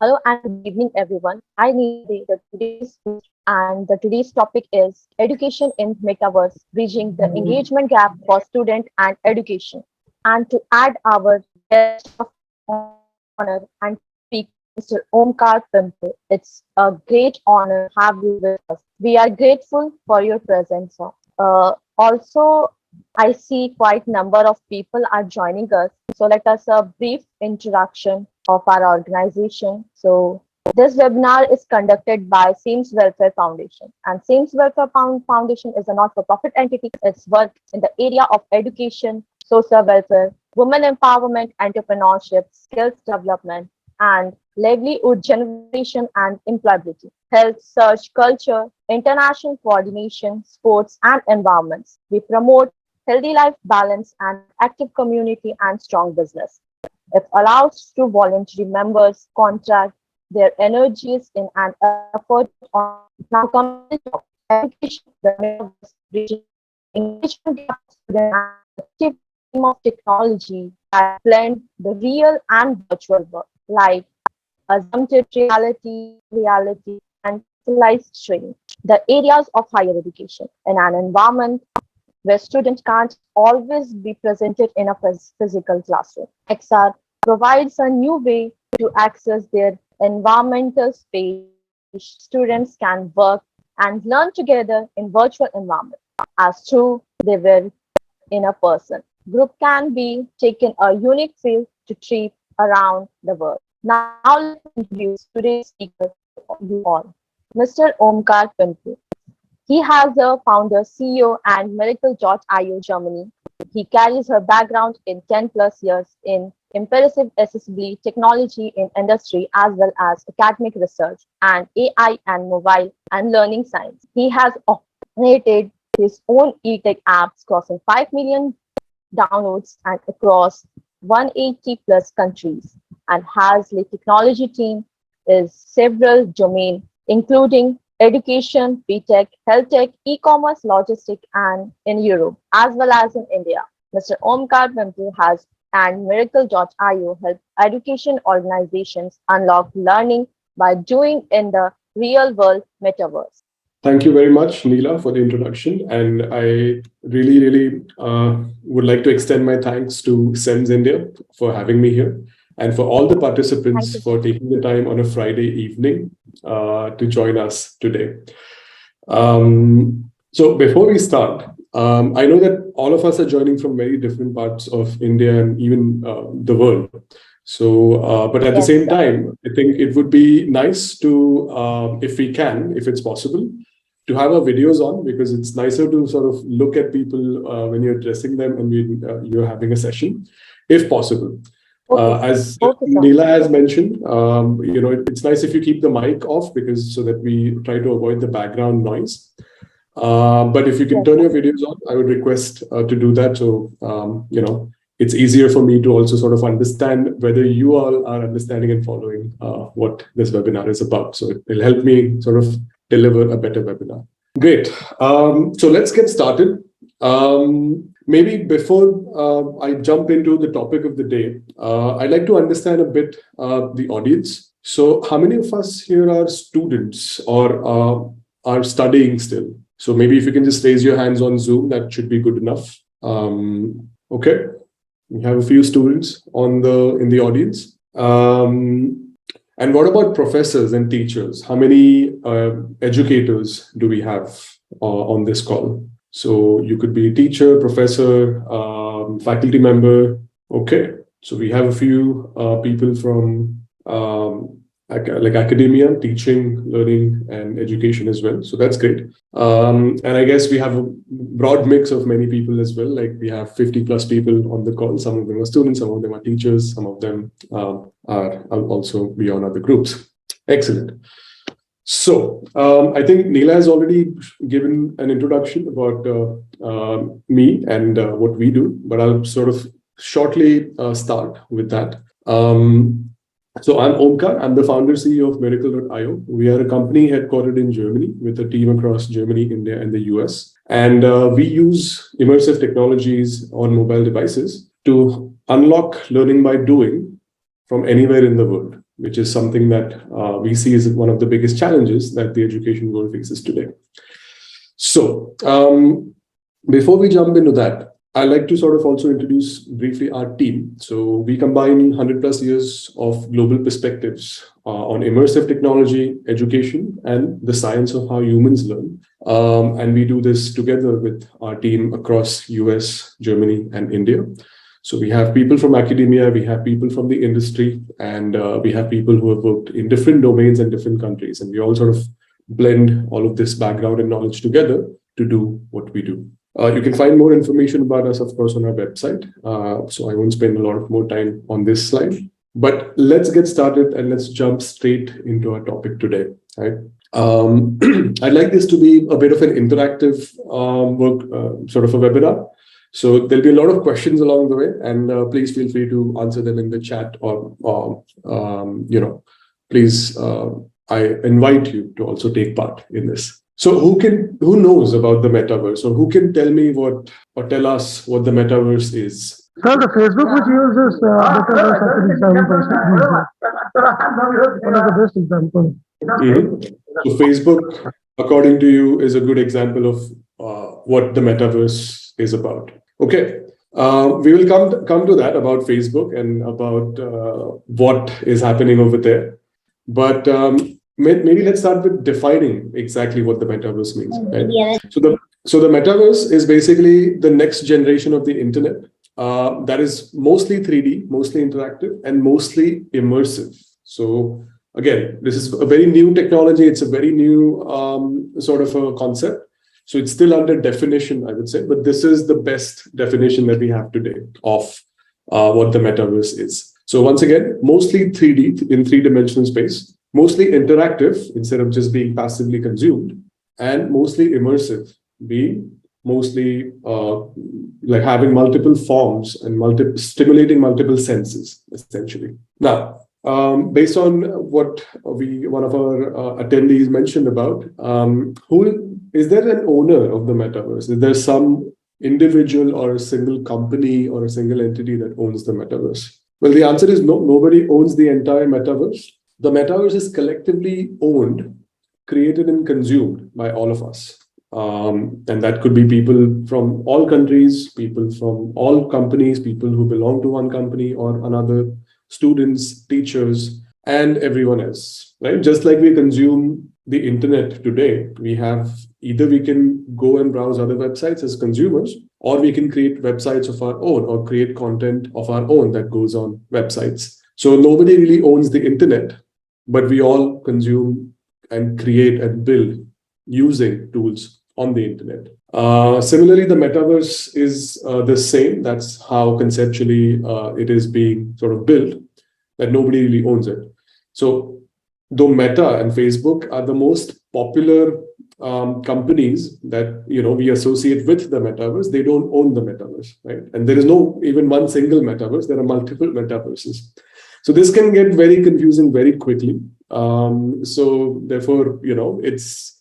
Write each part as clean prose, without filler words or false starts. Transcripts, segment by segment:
Hello and good evening, everyone. I need the today's host, and the today's topic is education in metaverse, bridging the engagement gap for student and education. And to add our guest of honor and speaker, Mr. Omkar Pimple, it's a great honor to have you with us. We are grateful for your presence, sir. Also, I see quite number of people are joining us. So let us a brief introduction of our organization. So this webinar is conducted by Sames Welfare Foundation, and Sames Welfare Foundation is a not-for-profit entity. It's work in the area of education, social welfare, women empowerment, entrepreneurship, skills development, and livelihood generation and employability, health, search, culture, international coordination, sports, and environments. We promote healthy life balance and active community and strong business. It allows to voluntary members contract their energies in an effort on now coming to the topic education, the metaverse, bridging engagement gap student and active team of technology that blend the real and virtual world, like augmented reality, reality, and personalized training, the areas of higher education in an environment where students can't always be presented in a physical classroom. XR provides a new way to access their environmental space. Students can work and learn together in virtual environment as though they were in a person. Group can be taken a unique field to trip around the world. Now let me introduce today's speaker to you all, Mr. Omkar Pimpu. He has a founder, CEO, and Miracle.io Germany. He carries her background in 10 plus years in immersive accessibility technology in industry as well as academic research and AI and mobile and learning science. He has operated his own e-tech apps crossing 5 million downloads and across 180 plus countries and has the technology team is several domain including education, BTech, health tech, e-commerce, logistics, and in Europe, as well as in India. Mr. Omkar Pimple has and Miracle.io help education organizations unlock learning by doing in the real world metaverse. Thank you very much, Neela, for the introduction. And I really would like to extend my thanks to SEMS India for having me here and for all the Thank participants you. for taking the time on a Friday evening to join us today. So before we start, I know that all of us are joining from very different parts of India and even the world. So, but at the Yes, same sir. time, I think it would be nice to, if we can, if it's possible, to have our videos on because it's nicer to sort of look at people when you're addressing them and you're having a session, if possible. Okay, sir. As Okay, sir. Neela has mentioned, it's nice if you keep the mic off because so that we try to avoid the background noise. But if you can Yes, turn sir. your videos on, I would request to do that. So, it's easier for me to also sort of understand whether you all are understanding and following what this webinar is about. So it will help me sort of deliver a better webinar. Great. So let's get started. Maybe before I jump into the topic of the day, I'd like to understand a bit the audience. So how many of us here are students or are studying still? So maybe if you can just raise your hands on Zoom, that should be good enough. Okay. We have a few students in the audience. And what about professors and teachers? How many educators do we have on this call? So you could be a teacher, professor, faculty member. Okay. So we have a few people from like academia, teaching, learning, and education as well. So that's great. And I guess we have a broad mix of many people as well. Like we have 50 plus people on the call. Some of them are students, some of them are teachers, some of them are also beyond other groups. Excellent. So I think Neela has already given an introduction about me and what we do, but I'll sort of shortly start with that. So I'm Omkar. I'm the founder CEO of Miracle.io. We are a company headquartered in Germany with a team across Germany, India, and the US. And we use immersive technologies on mobile devices to unlock learning by doing from anywhere in the world. which is something that we see as one of the biggest challenges that the education world faces today. So, before we jump into that, I'd like to sort of also introduce briefly our team. So we combine 100 plus years of global perspectives on immersive technology, education, and the science of how humans learn. And we do this together with our team across US, Germany, and India. So we have people from academia, we have people from the industry, and we have people who have worked in different domains and different countries. And we all sort of blend all of this background and knowledge together to do what we do. You can find more information about us, of course, on our website. So I won't spend a lot of more time on this slide. But let's get started and let's jump straight into our topic today. Right? I'd like this to be a bit of an interactive sort of a webinar. So there'll be a lot of questions along the way, and please feel free to answer them in the chat, or please, I invite you to also take part in this. So who knows about the metaverse, or who can tell me or tell us what the metaverse is? Sir, the Facebook which uses metaverse as an example, one of the best example. So Facebook, according to you, is a good example of what the metaverse is about. Okay, we will come to that about Facebook and about what is happening over there. But maybe let's start with defining exactly what the metaverse means. Right? Yeah. So the metaverse is basically the next generation of the internet that is mostly 3D, mostly interactive, and mostly immersive. So again, this is a very new technology. It's a very new sort of a concept. So it's still under definition, I would say, but this is the best definition that we have today of what the metaverse is. So once again, mostly 3D in three-dimensional space, mostly interactive instead of just being passively consumed, and mostly immersive, being mostly like having multiple forms and stimulating multiple senses, essentially. Now, based on what one of our attendees mentioned about, is there an owner of the metaverse? Is there some individual or a single company or a single entity that owns the metaverse? Well, the answer is no. Nobody owns the entire metaverse. The metaverse is collectively owned, created, and consumed by all of us. And that could be people from all countries, people from all companies, people who belong to one company or another, students, teachers, and everyone else, right? Just like we consume the internet today, we can go and browse other websites as consumers, or we can create websites of our own or create content of our own that goes on websites. So nobody really owns the internet, but we all consume and create and build using tools on the internet. Similarly, the metaverse is the same. That's how conceptually it is being sort of built, that nobody really owns it. So though Meta and Facebook are the most popular companies that we associate with the metaverse, they don't own the metaverse, right? And there is no even one single metaverse. There are multiple metaverses. So this can get very confusing very quickly. So therefore, it's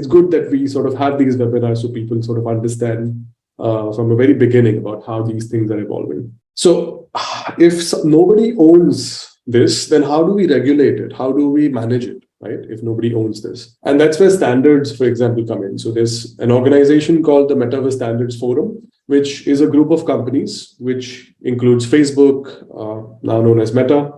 good that we sort of have these webinars so people sort of understand from the very beginning about how these things are evolving. So if nobody owns this, then how do we regulate it? How do we manage it, right? If nobody owns this. And that's where standards, for example, come in. So there's an organization called the Metaverse Standards Forum, which is a group of companies, which includes Facebook, now known as Meta,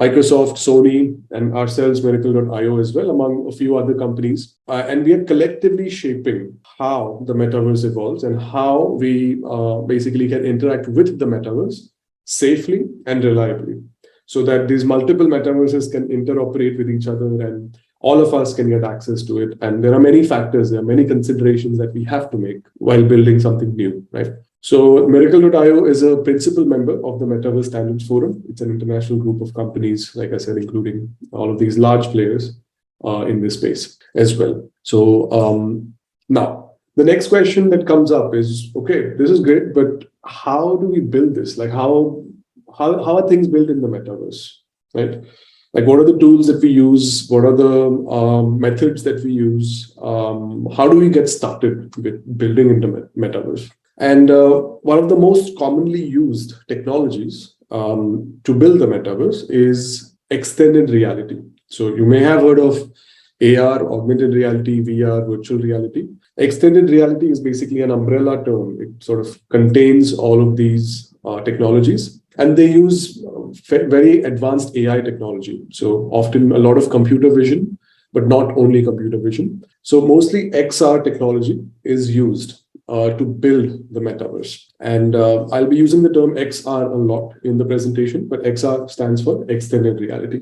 Microsoft, Sony, and ourselves, Miracle.io as well, among a few other companies. And we are collectively shaping how the metaverse evolves and how we basically can interact with the metaverse safely and reliably, so that these multiple metaverses can interoperate with each other and all of us can get access to it. And there are many factors, there are many considerations that we have to make while building something new, right? So Miracle.io is a principal member of the Metaverse Standards Forum. It's an international group of companies, like I said, including all of these large players in this space as well. So now, the next question that comes up is, okay, this is great, but how do we build this? Like how are things built in the metaverse, right? Like what are the tools that we use? What are the methods that we use? How do we get started with building in the metaverse? And one of the most commonly used technologies to build the metaverse is extended reality. So you may have heard of AR, augmented reality, VR, virtual reality. Extended reality is basically an umbrella term. It sort of contains all of these technologies, and they use very advanced AI technology. So often a lot of computer vision, but not only computer vision. So mostly XR technology is used to build the metaverse. And I'll be using the term XR a lot in the presentation, but XR stands for extended reality.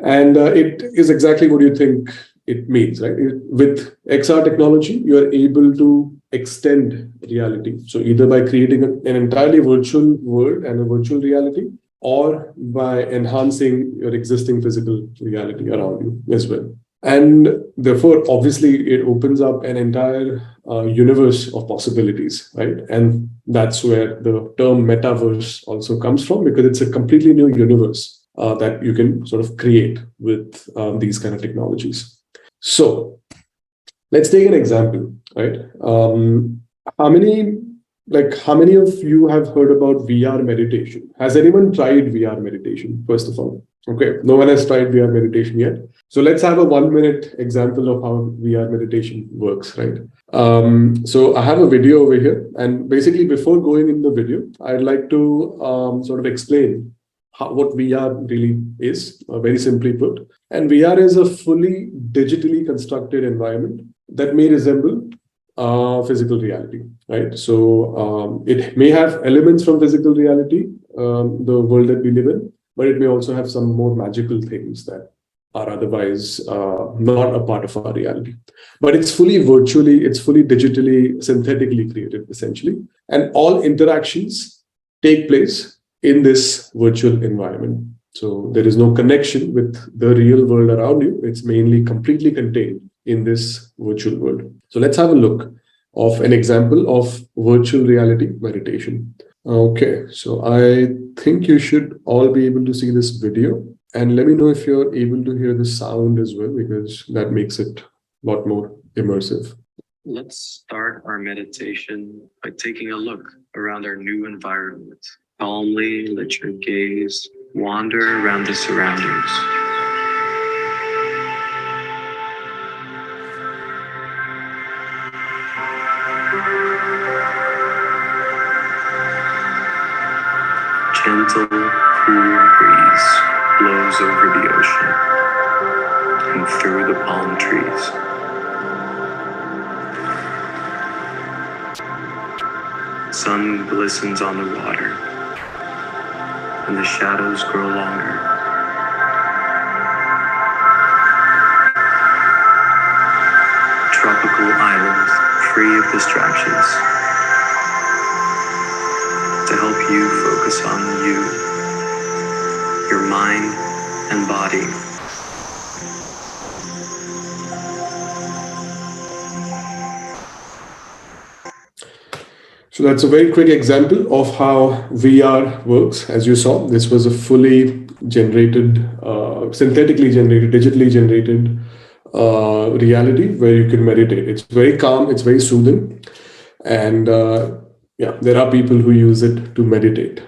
And it is exactly what you think it means, right? With XR technology, you are able to extend reality. So either by creating an entirely virtual world and a virtual reality, or by enhancing your existing physical reality around you as well. And therefore, obviously, it opens up an entire universe of possibilities, right? And that's where the term metaverse also comes from, because it's a completely new universe that you can sort of create with these kind of technologies. So let's take an example, right? How many how many of you have heard about VR meditation? Has anyone tried VR meditation, first of all? Okay, no one has tried VR meditation yet. So let's have a 1 minute example of how VR meditation works, right? So I have a video over here, and basically before going in the video, I'd like to sort of explain what VR really is, very simply put. And VR is a fully digitally constructed environment that may resemble physical reality, right? So it may have elements from physical reality, the world that we live in, but it may also have some more magical things that are otherwise not a part of our reality. But it's fully virtually, it's fully digitally, synthetically created, essentially. And all interactions take place in this virtual environment. So there is no connection with the real world around you. It's mainly completely contained in this virtual world. So let's have a look of an example of virtual reality meditation. Okay, so I think you should all be able to see this video. And let me know if you're able to hear the sound as well, because that makes it a lot more immersive. Let's start our meditation by taking a look around our new environment. Calmly let your gaze wander around the surroundings. Gentle, cool breeze blows over the ocean and through the palm trees. Sun glistens on the water and the shadows grow longer. Tropical islands free of distractions to help you focus on you, your mind and body. So that's a very quick example of how VR works. As you saw, this was a fully generated, synthetically generated, digitally generated reality where you can meditate. It's very calm, it's very soothing. And yeah, there are people who use it to meditate.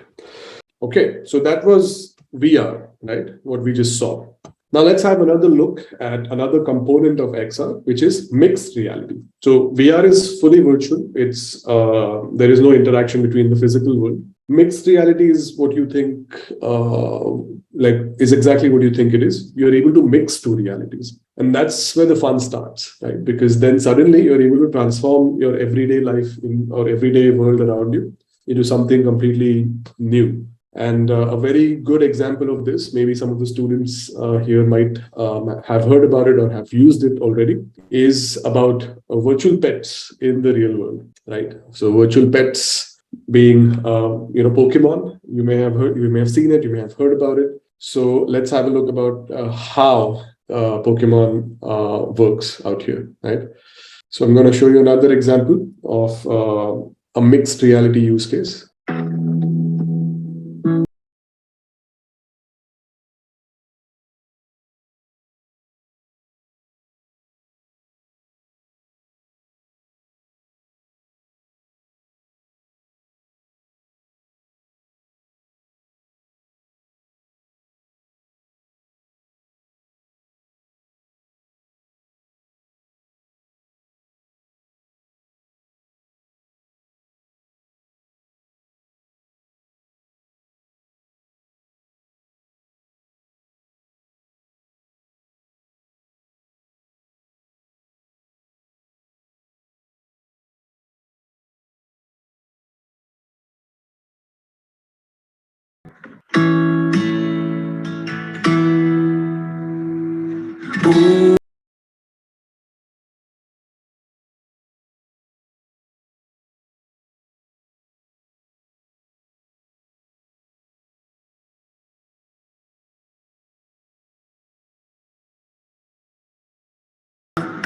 Okay, so that was VR, right? What we just saw. Now let's have another look at another component of XR, which is mixed reality. So VR is fully virtual. It's there is no interaction between the physical world. Mixed reality is what you think, is exactly what you think it is. You're able to mix two realities, and that's where the fun starts, right? Because then suddenly you're able to transform your everyday life or everyday world around you into something completely new. And a very good example of this, maybe some of the students here might have heard about it or have used it already, is about virtual pets in the real world, right? So virtual pets being, Pokemon. You may have heard, you may have seen it, you may have heard about it. So let's have a look about how Pokemon works out here, right? So I'm going to show you another example of a mixed reality use case.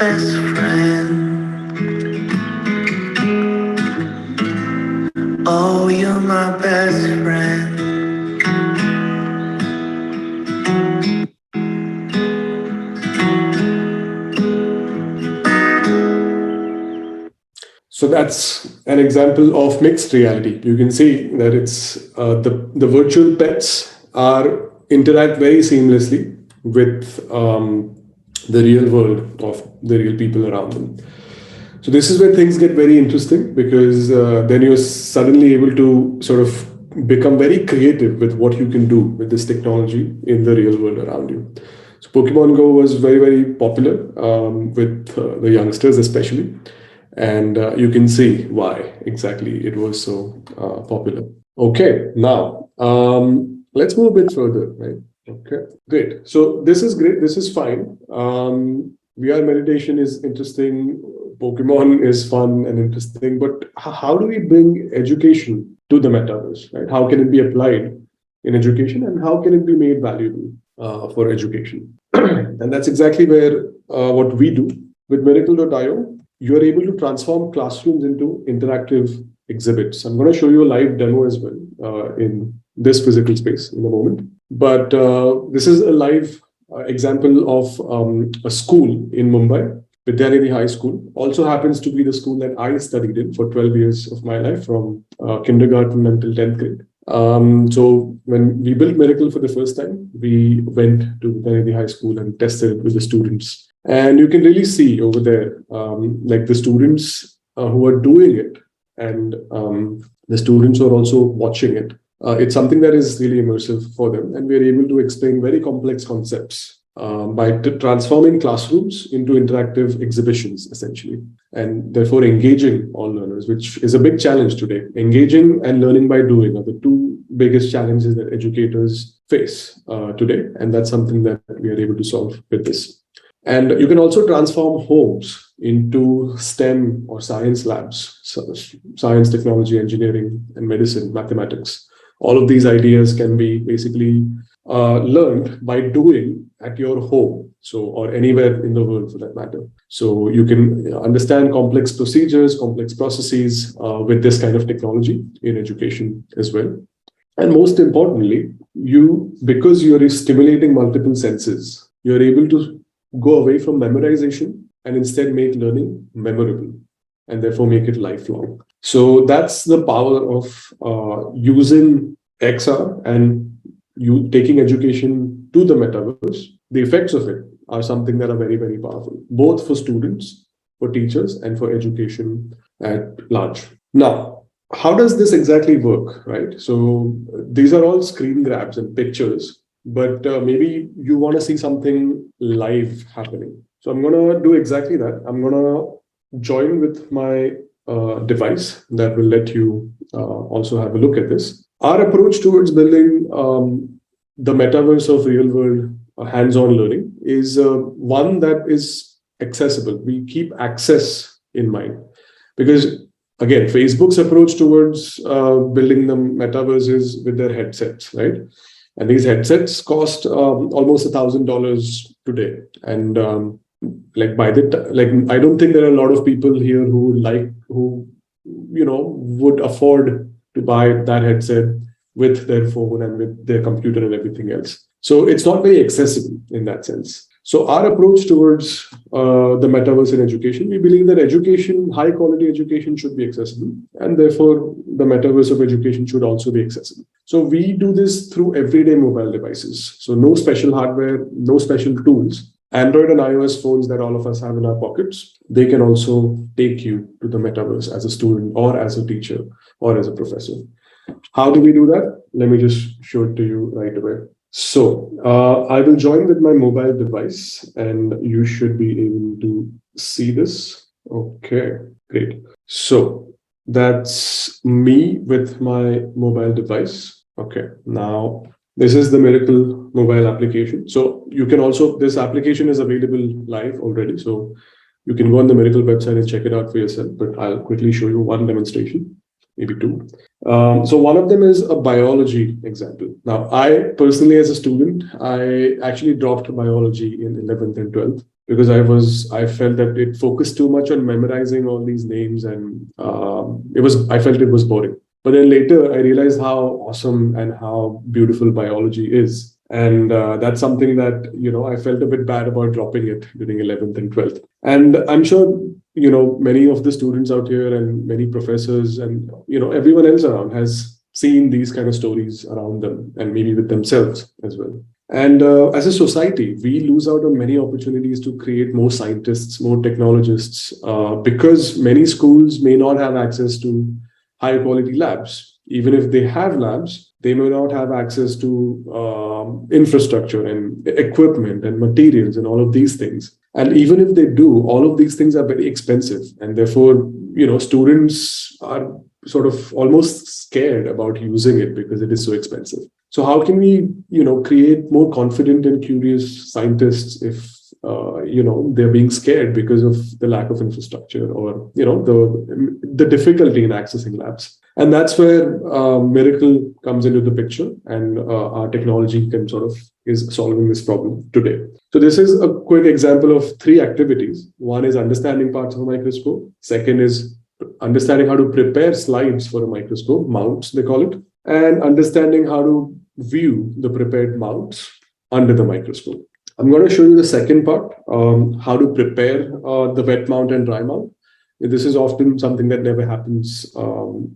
Best friend, oh, you're my best friend. So that's an example of mixed reality. You can see that it's the virtual pets are interact very seamlessly with the real world of the real people around them. So this is where things get very interesting because then you're suddenly able to sort of become very creative with what you can do with this technology in the real world around you. So Pokemon Go was very popular with the youngsters especially, and you can see why exactly it was so popular. Okay, now let's move a bit further, right? Okay, great. So this is great. This is fine. VR meditation is interesting. Pokemon is fun and interesting, but how do we bring education to the metaverse? Right? How can it be applied in education, and how can it be made valuable for education? And that's exactly where what we do with Miracle.io. You are able to transform classrooms into interactive exhibits. I'm going to show you a live demo as well in this physical space in a moment. But this is a live example of a school in Mumbai, Vidyanidhi High School. Also happens to be the school that I studied in for 12 years of my life, from kindergarten until 10th grade. So when we built Miracle for the first time, we went to Vidyanidhi High School and tested it with the students. And you can really see over there, like the students who are doing it and the students who are also watching it. It's something that is really immersive for them, and we're able to explain very complex concepts by transforming classrooms into interactive exhibitions, essentially, and therefore engaging all learners, which is a big challenge today. Engaging and learning by doing are the two biggest challenges that educators face today, and that's something that we are able to solve with this. And you can also transform homes into STEM or science labs, so science, technology, engineering, and medicine, mathematics. All of these ideas can be basically learned by doing at your home, so or anywhere in the world for that matter. So you can understand complex procedures, complex processes with this kind of technology in education as well. And most importantly, you because you're stimulating multiple senses, you're able to go away from memorization and instead make learning memorable and therefore make it lifelong. So that's the power of using XR and you taking education to the metaverse. The effects of it are something that are very powerful, both for students, for teachers, and for education at large. Now, how does this exactly work, right? So these are all screen grabs and pictures, but maybe you want to see something live happening. So I'm going to do exactly that. I'm going to join with my device that will let you also have a look at this. Our approach towards building the metaverse of real world hands-on learning is one that is accessible. We keep access in mind because, again, Facebook's approach towards building the metaverses with their headsets, right? And these headsets cost almost $1,000 today. And like by like I don't think there are a lot of people here who would afford to buy that headset with their phone and with their computer and everything else. So it's not very accessible in that sense. So our approach towards the metaverse in education, we believe that education, high quality education, should be accessible, and therefore the metaverse of education should also be accessible. So we do this through everyday mobile devices. So no special hardware, no special tools. Android and iOS phones that all of us have in our pockets, they can also take you to the metaverse as a student or as a teacher or as a professor. How do we do that? Let me just show it to you right away. So I will join with my mobile device and you should be able to see this. Okay, great. So that's me with my mobile device. Okay, now This is the Miracle mobile application. So you can also, this application is available live already. So you can go on the Miracle website and check it out for yourself, but I'll quickly show you one demonstration, maybe two. So one of them is a biology example. Now, I personally, as a student, I actually dropped biology in 11th and 12th because I felt that it focused too much on memorizing all these names, and I felt it was boring. But then later, I realized how awesome and how beautiful biology is. And that's something that, I felt a bit bad about dropping it during 11th and 12th. And I'm sure, many of the students out here and many professors and, everyone else around has seen these kind of stories around them and maybe with themselves as well. And as a society, we lose out on many opportunities to create more scientists, more technologists, because many schools may not have access to high quality labs. Even if they have labs, they may not have access to infrastructure and equipment and materials and all of these things. And even if they do, all of these things are very expensive. And therefore, students are sort of almost scared about using it because it is so expensive. So how can we, create more confident and curious scientists if they're being scared because of the lack of infrastructure or the difficulty in accessing labs? And that's where Miracle comes into the picture, and our technology is solving this problem today. So this is a quick example of 3 activities. One is understanding parts of a microscope. Second is understanding how to prepare slides for a microscope, mounts they call it, and understanding how to view the prepared mounts under the microscope. I'm going to show you the second part, how to prepare the wet mount and dry mount. This is often something that never happens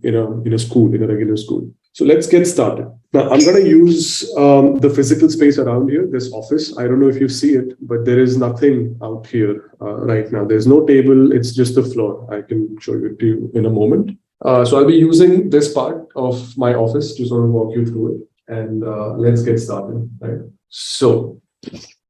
in a regular school. So let's get started. Now, I'm going to use the physical space around here, this office. I don't know if you see it, but there is nothing out here right now. There's no table. It's just the floor. I can show it to you in a moment. So I'll be using this part of my office to sort of walk you through it. And let's get started. Right? So,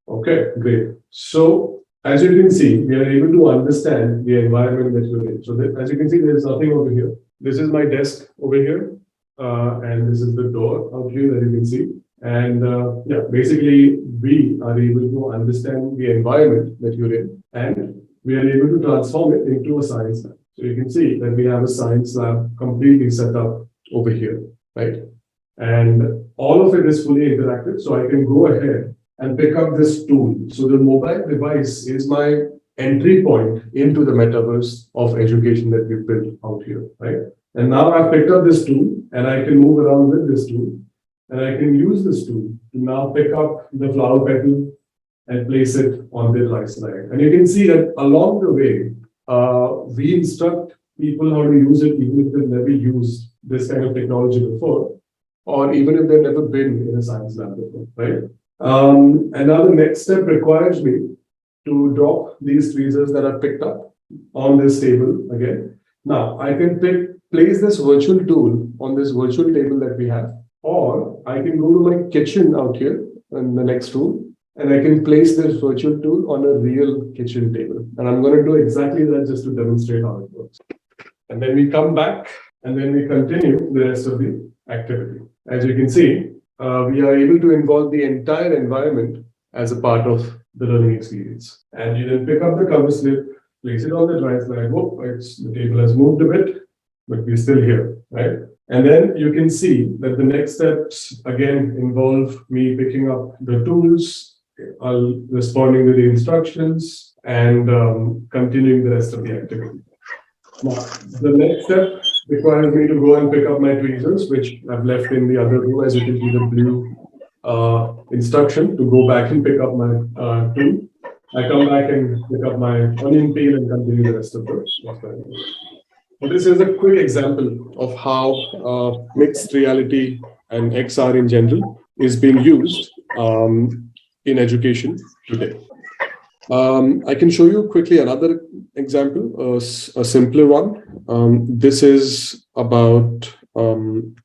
okay, great. So as you can see, we are able to understand the environment that you're in. So as you can see, there's nothing over here. This is my desk over here. And this is the door out here that you can see. And basically, we are able to understand the environment that you're in. And we are able to transform it into a science lab. So you can see that we have a science lab completely set up over here, right? And all of it is fully interactive. So I can go ahead and pick up this tool. So the mobile device is my entry point into the metaverse of education that we've built out here, right? And now I've picked up this tool and I can move around with this tool. And I can use this tool to now pick up the flower petal and place it on the right side. And you can see that along the way, we instruct people how to use it, even if they've never used this kind of technology before, or even if they've never been in a science lab before, right? And now the next step requires me to drop these tweezers that are picked up on this table again. Now I can place this virtual tool on this virtual table that we have, or I can go to my kitchen out here in the next room, and I can place this virtual tool on a real kitchen table. And I'm going to do exactly that just to demonstrate how it works. And then we come back and then we continue the rest of the activity. As you can see, we are able to involve the entire environment as a part of the learning experience. And you then pick up the cover slip, place it on the dry slide. Whoop, the table has moved a bit, but we're still here, right? And then you can see that the next steps again involve me picking up the tools, responding to the instructions, and continuing the rest of the activity. Now, the next step requires me to go and pick up my tweezers, which I've left in the other room. As you can see, the blue instruction to go back and pick up my tool. I come back and pick up my onion peel and continue the rest of the work. So this is a quick example of how mixed reality and XR in general is being used in education today. I can show you quickly another example, a simpler one. This is about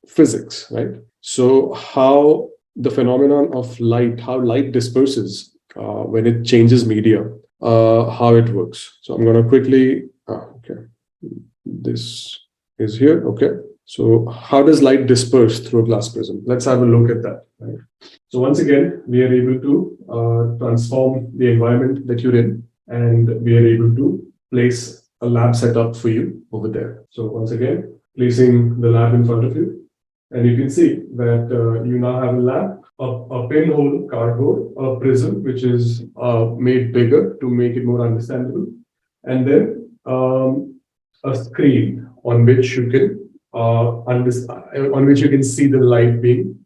physics, right? So how the phenomenon of light, how light disperses when it changes media, how it works. So I'm going to quickly, okay, this is here, okay. So how does light disperse through a glass prism? Let's have a look at that. Right? So once again, we are able to transform the environment that you're in, and we are able to place a lab setup for you over there. So once again, placing the lab in front of you, and you can see that you now have a lab, a pinhole cardboard, a prism, which is made bigger to make it more understandable, and then a screen on which you can on which you can see the light being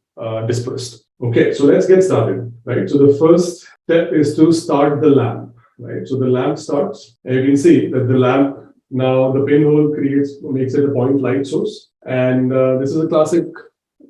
dispersed. Okay, so let's get started, right? So the first step is to start the lamp, right? So the lamp starts, and you can see that the lamp, now the pinhole makes it a point light source. And this is a classic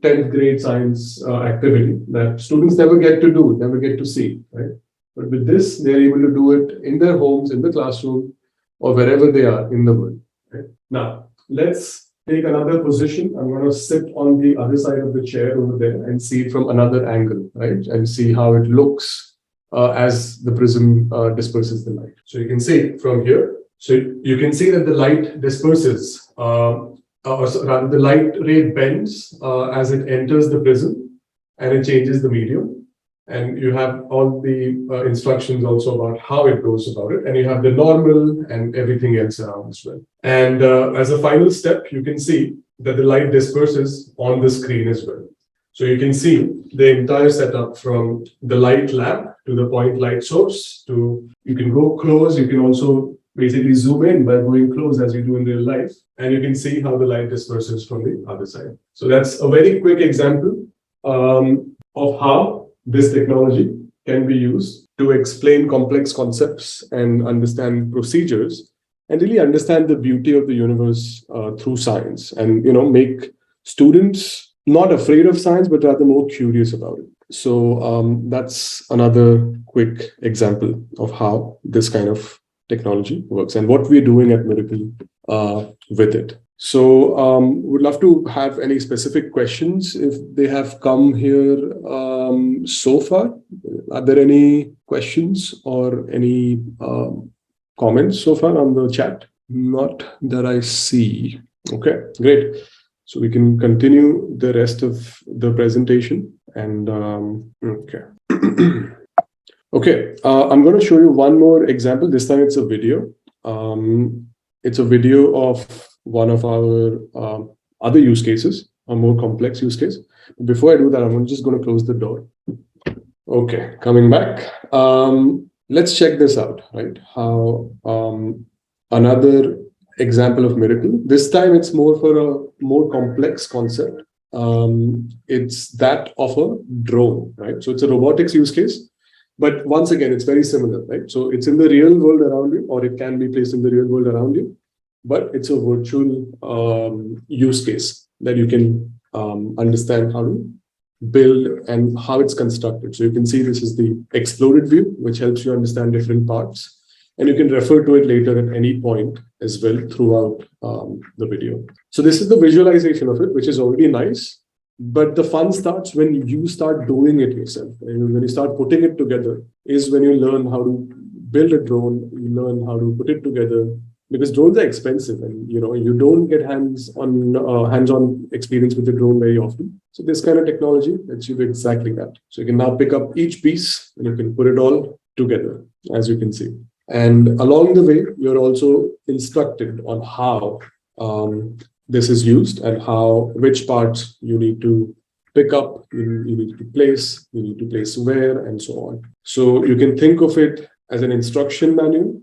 10th grade science activity that students never get to do, never get to see, right? But with this, they're able to do it in their homes, in the classroom, or wherever they are in the world. Right? Now, let's take another position. I'm going to sit on the other side of the chair over there and see it from another angle, right? And see how it looks as the prism disperses the light. So you can see from here. So you can see that the light disperses, or rather the light ray bends as it enters the prism, and it changes the medium. And you have all the instructions also about how it goes about it. And you have the normal and everything else around as well. And as a final step, you can see that the light disperses on the screen as well. So you can see the entire setup from the light lamp to the point light source to, you can go close. You can also basically zoom in by going close as you do in real life. And you can see how the light disperses from the other side. So that's a very quick example of how this technology can be used to explain complex concepts and understand procedures and really understand the beauty of the universe through science, and make students not afraid of science but rather more curious about it. So that's another quick example of how this kind of technology works and what we're doing at Miracle with it. So would love to have any specific questions if they have come here so far. Are there any questions or any comments so far on the chat? Not that I see. Okay, great. So we can continue the rest of the presentation. And okay. Okay, I'm going to show you one more example. This time it's a video. It's a video of one of our other use cases, a more complex use case. Before I do that, I'm just going to close the door. Okay, coming back. Let's check this out, right? How another example of Miracle. This time it's more for a more complex concept. It's that of a drone, right? So it's a robotics use case. But once again, it's very similar, right? So it's in the real world around you, or it can be placed in the real world around you. But it's a virtual use case that you can understand how to build and how it's constructed. So you can see this is the exploded view, which helps you understand different parts. And you can refer to it later at any point as well throughout the video. So this is the visualization of it, which is already nice. But the fun starts when you start doing it yourself. And when you start putting it together is when you learn how to build a drone, you learn how to put it together. Because drones are expensive, and you don't get hands-on experience with the drone very often. So this kind of technology lets you do exactly that. So you can now pick up each piece and you can put it all together, as you can see. And along the way, you're also instructed on how this is used and which parts you need to pick up, you need to place, you need to place where, and so on. So you can think of it as an instruction manual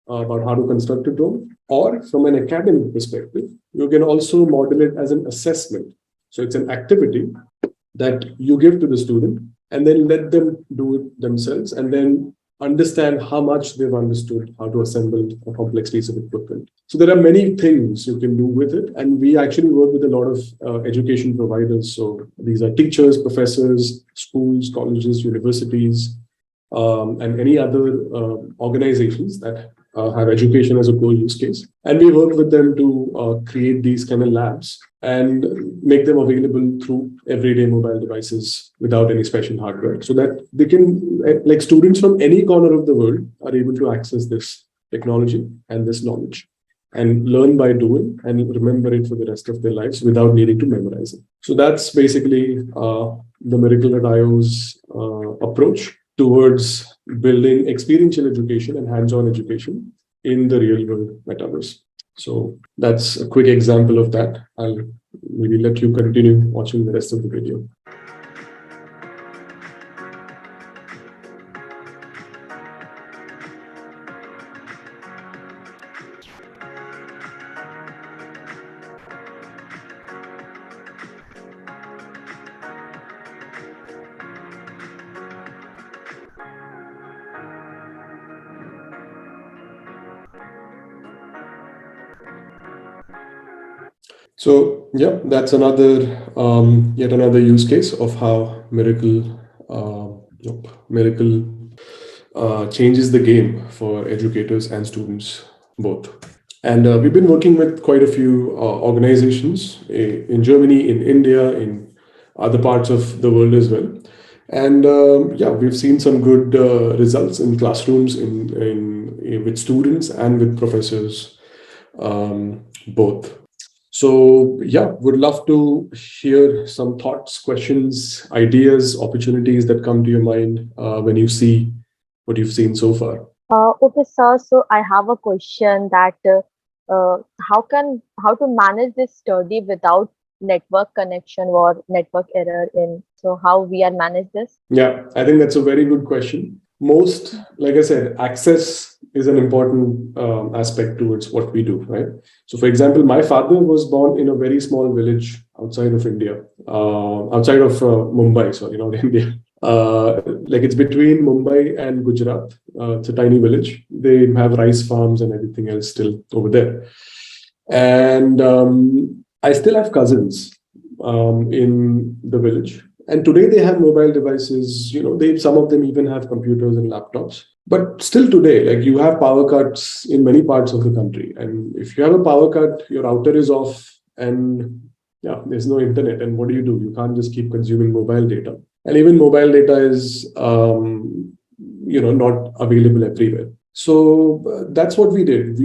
about how to construct a drone, or from an academic perspective, you can also model it as an assessment. So it's an activity that you give to the student and then let them do it themselves and then understand how much they've understood how to assemble a complex piece of equipment. So there are many things you can do with it. And we actually work with a lot of education providers. So these are teachers, professors, schools, colleges, universities, and any other organizations that have education as a core use case. And we work with them to create these kind of labs and make them available through everyday mobile devices without any special hardware, so that they can, like students from any corner of the world are able to access this technology and this knowledge. and learn by doing and remember it for the rest of their lives without needing to memorize it. So that's basically the Miracle.io's approach towards building experiential education and hands-on education in the real world metaverse. So that's a quick example of that. I'll maybe let you continue watching the rest of the video. So yeah, that's yet another use case of how Miracle changes the game for educators and students both. And we've been working with quite a few organizations in Germany, in India, in other parts of the world as well. And yeah, we've seen some good results in classrooms, with students and with professors, both. So yeah, would love to hear some thoughts, questions, ideas, opportunities that come to your mind when you see what you've seen so far. Okay, sir. So I have a question that how to manage this study without network connection or network error in. So how we are manage this? Yeah, I think that's a very good question. Most, like I said, access is an important aspect towards what we do, right? So, for example, my father was born in a very small village outside of India, outside of Mumbai, sorry, not India. Like it's between Mumbai and Gujarat. It's a tiny village. They have rice farms and everything else still over there. And I still have cousins in the village. And today they have mobile devices. Some of them even have computers and laptops. But still today, like you have power cuts in many parts of the country. And if you have a power cut, your router is off and yeah, there's no internet. And what do? You can't just keep consuming mobile data. And even mobile data is, not available everywhere. So that's what we did.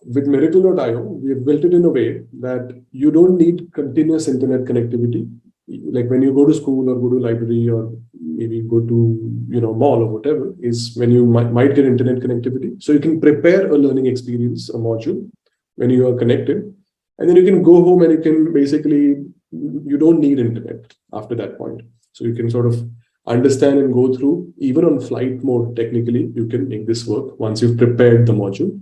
With Miracle.io, we have built it in a way that you don't need continuous internet connectivity. Like when you go to school or go to library or maybe go to mall or whatever, is when you might get internet connectivity. So you can prepare a learning experience, a module, when you are connected, and then you can go home and you don't need internet after that point. So you can sort of understand and go through, even on flight mode, technically, you can make this work once you've prepared the module.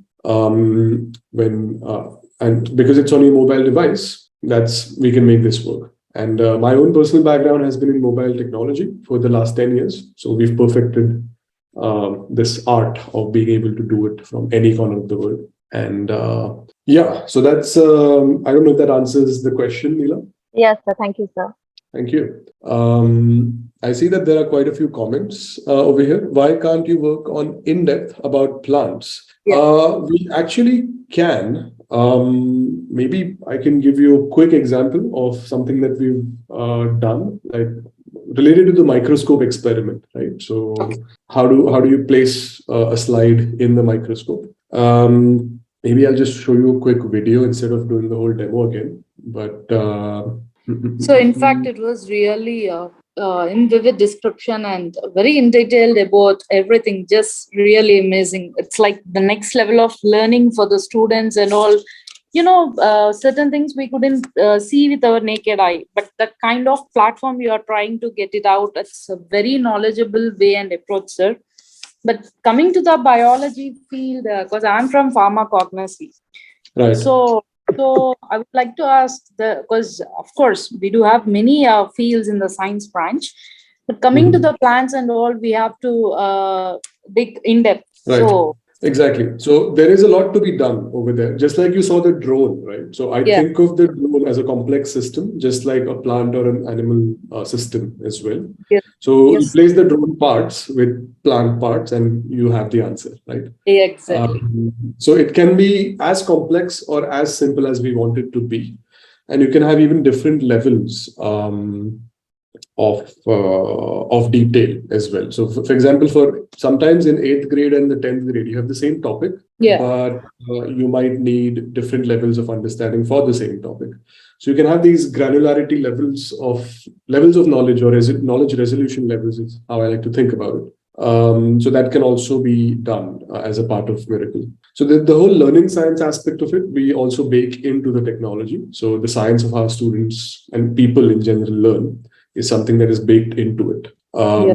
And because it's on your mobile device, we can make this work. And my own personal background has been in mobile technology for the last 10 years. So we've perfected this art of being able to do it from any corner of the world. And yeah, so that's, I don't know if that answers the question, Neela. Yes, sir. Thank you, sir. Thank you. I see that there are quite a few comments over here. Why can't you work on in-depth about plants? We actually can. Maybe I can give you a quick example of something that we've done, like related to the microscope experiment, right? So how do you place a slide in the microscope? Maybe I'll just show you a quick video instead of doing the whole demo again. But so in fact, it was really in vivid description and very in detailed about everything. Just really amazing. It's like the next level of learning for the students and all. Certain things we couldn't see with our naked eye, but the kind of platform you are trying to get it out, it's a very knowledgeable way and approach, sir. But coming to the biology field, because I'm from pharmacognosy, right. So I would like to ask because of course we do have many fields in the science branch, but coming to the plants and all, we have to dig in depth. Right. So exactly. So there is a lot to be done over there. Just like you saw the drone, right? So I think of the drone as a complex system, just like a plant or an animal system as well. Yes. So you place the drone parts with plant parts and you have the answer, right? Exactly. So it can be as complex or as simple as we want it to be. And you can have even different levels of detail as well. So, for example, for sometimes in 8th grade and the 10th grade, you have the same topic, Yeah. but you might need different levels of understanding for the same topic. So you can have these granularity levels of knowledge, or knowledge resolution levels is how I like to think about it. So that can also be done as a part of Miracle. So the whole learning science aspect of it, we also bake into the technology. So the science of how students and people in general learn is something that is baked into it. Yeah.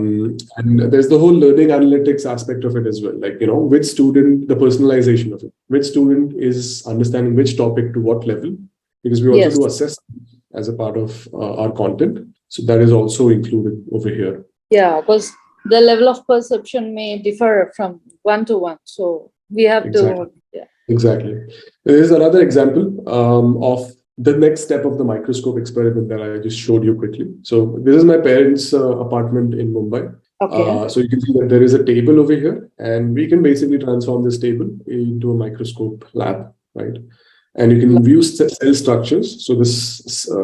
And there's the whole learning analytics aspect of it as well. Like, which student, the personalization of it, which student is understanding which topic to what level, because we also Yes. do assessment as a part of our content. So that is also included over here. Yeah, because the level of perception may differ from one to one. So we have Exactly. to, yeah. Exactly. There is another example of the next step of the microscope experiment that I just showed you quickly. So this is my parents' apartment in Mumbai. Okay. So you can see that there is a table over here, and we can basically transform this table into a microscope lab, right? And you can view cell structures. So this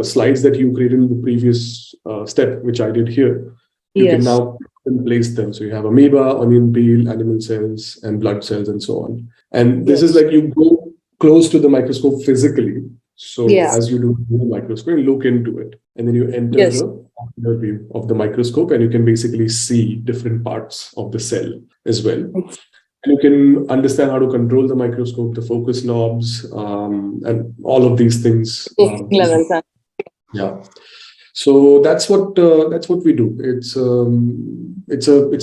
slides that you created in the previous step, which I did here, you can Yes. now place them. So you have amoeba, onion peel, animal cells, and blood cells, and so on. And this is Yes. like you go close to the microscope physically. So Yeah. as you do the microscope, you look into it, and then you enter Yes. the ocular view of the microscope, and you can basically see different parts of the cell as well. And you can understand how to control the microscope, the focus knobs, and all of these things. Levels. Yeah. So that's what we do. It's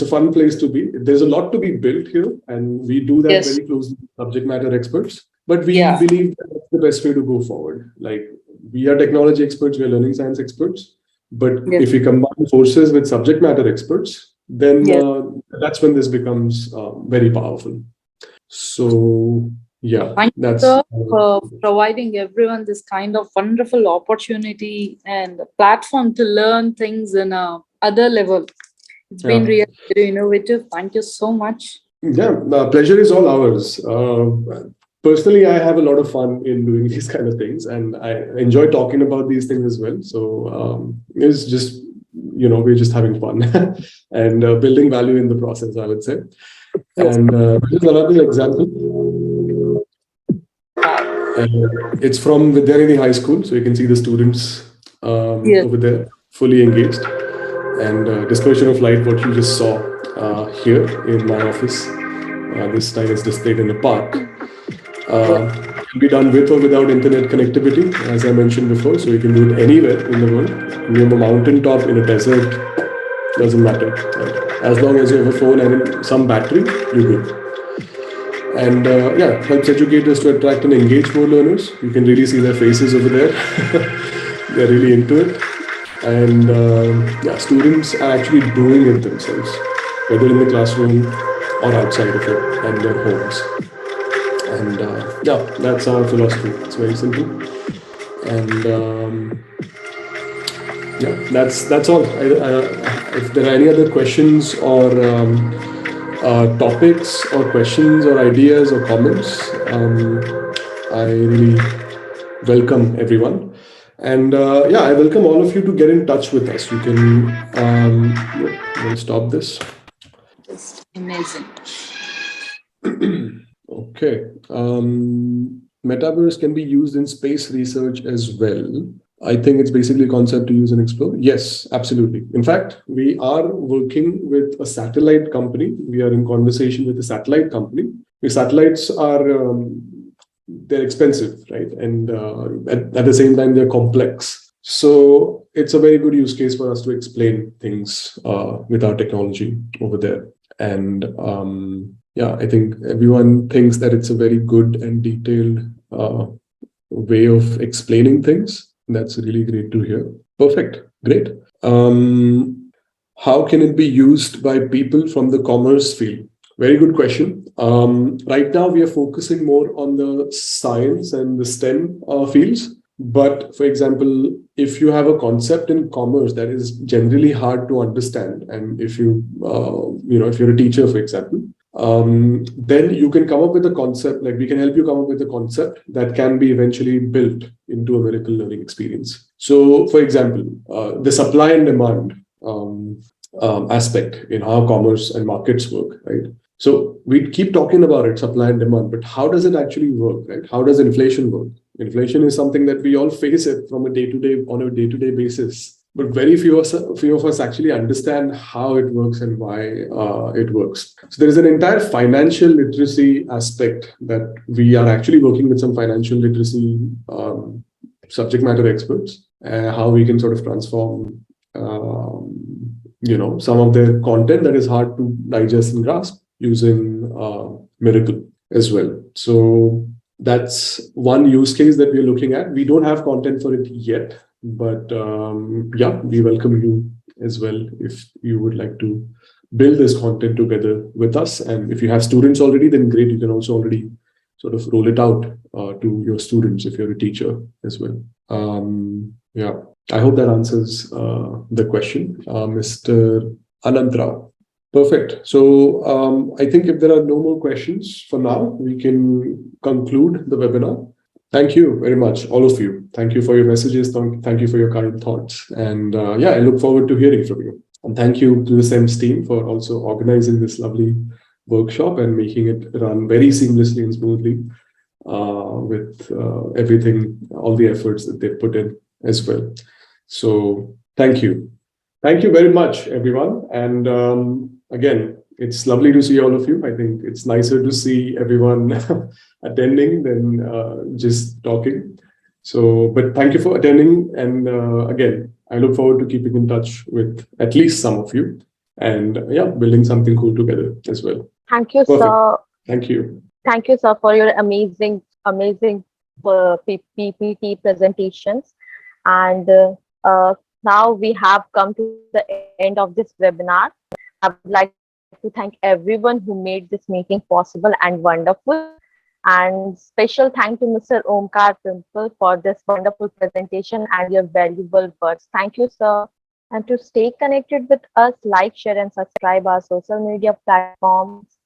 a fun place to be. There's a lot to be built here, and we do that Yes. very closely with subject matter experts. But we Yeah. believe that that's the best way to go forward. Like, we are technology experts, we are learning science experts. But Yes. if we combine forces with subject matter experts, then Yes. that's when this becomes very powerful. So yeah, Thank you, that's sir, for providing everyone this kind of wonderful opportunity and a platform to learn things in a other level. It's been yeah. really very innovative. Thank you so much. Yeah, pleasure is all ours. Personally, I have a lot of fun in doing these kind of things, and I enjoy talking about these things as well. So it's just, we're just having fun and building value in the process, I would say. Yes. And this is another example. It's from Vidyanidhi High School, so you can see the students Yes. over there, fully engaged. And dispersion of light, what you just saw here in my office. This time is displayed in a park. Can be done with or without internet connectivity, as I mentioned before. So you can do it anywhere in the world. You're on a mountaintop, in a desert, doesn't matter. Right? As long as you have a phone and some battery, you're good. And yeah, helps educators to attract and engage more learners. You can really see their faces over there. They're really into it. And yeah, students are actually doing it themselves, whether in the classroom or outside of it and their homes. And yeah, that's our philosophy. It's very simple. And yeah, that's all. If there are any other questions or topics or questions or ideas or comments, I really welcome everyone. And yeah, I welcome all of you to get in touch with us. You can, we'll stop this. Just amazing. Okay. Metaverse can be used in space research as well. I think it's basically a concept to use and explore. Yes, absolutely. In fact, we are working with a satellite company. We are in conversation with a satellite company. The satellites are they're expensive, right? And at the same time, they're complex. So it's a very good use case for us to explain things with our technology over there. And yeah, I think everyone thinks that it's a very good and detailed way of explaining things. That's really great to hear. Perfect. Great. How can it be used by people from the commerce field? Very good question. Right now, we are focusing more on the science and the STEM fields. But for example, if you have a concept in commerce that is generally hard to understand, and if if you're a teacher, for example, then you can come up with a concept, like we can help you come up with a concept that can be eventually built into a miracle learning experience. So, for example, the supply and demand aspect in how commerce and markets work, right? So we keep talking about it, supply and demand, but how does it actually work, right? How does inflation work? Inflation is something that we all face it from a day-to-day on a day-to-day basis, but very few of us actually understand how it works and why it works. So there is an entire financial literacy aspect that we are actually working with some financial literacy subject matter experts, how we can sort of transform some of their content that is hard to digest and grasp using Miracle as well. So that's one use case that we're looking at. We don't have content for it yet, but yeah, we welcome you as well if you would like to build this content together with us. And if you have students already, then great, you can also already sort of roll it out to your students if you're a teacher as well. Yeah, I hope that answers the question, Mr. Anantrao. Perfect. So I think if there are no more questions for now, we can conclude the webinar. Thank you very much, all of you. Thank you for your messages. Thank you for your kind thoughts. And yeah, I look forward to hearing from you. And thank you to the SEMS team for also organizing this lovely workshop and making it run very seamlessly and smoothly with everything, all the efforts that they've put in as well. So thank you. Thank you very much, everyone. And again, it's lovely to see all of you. I think it's nicer to see everyone attending than just talking. So, but thank you for attending. And again, I look forward to keeping in touch with at least some of you and yeah, building something cool together as well. Thank you, Perfect. sir. Thank you. Thank you, sir, for your amazing PPT presentations. And now we have come to the end of this webinar. I would like to thank everyone who made this meeting possible and wonderful. And special thank to Mr. Omkar Pimple for this wonderful presentation and your valuable words. Thank you, sir. And to stay connected with us, like, share, and subscribe our social media platforms.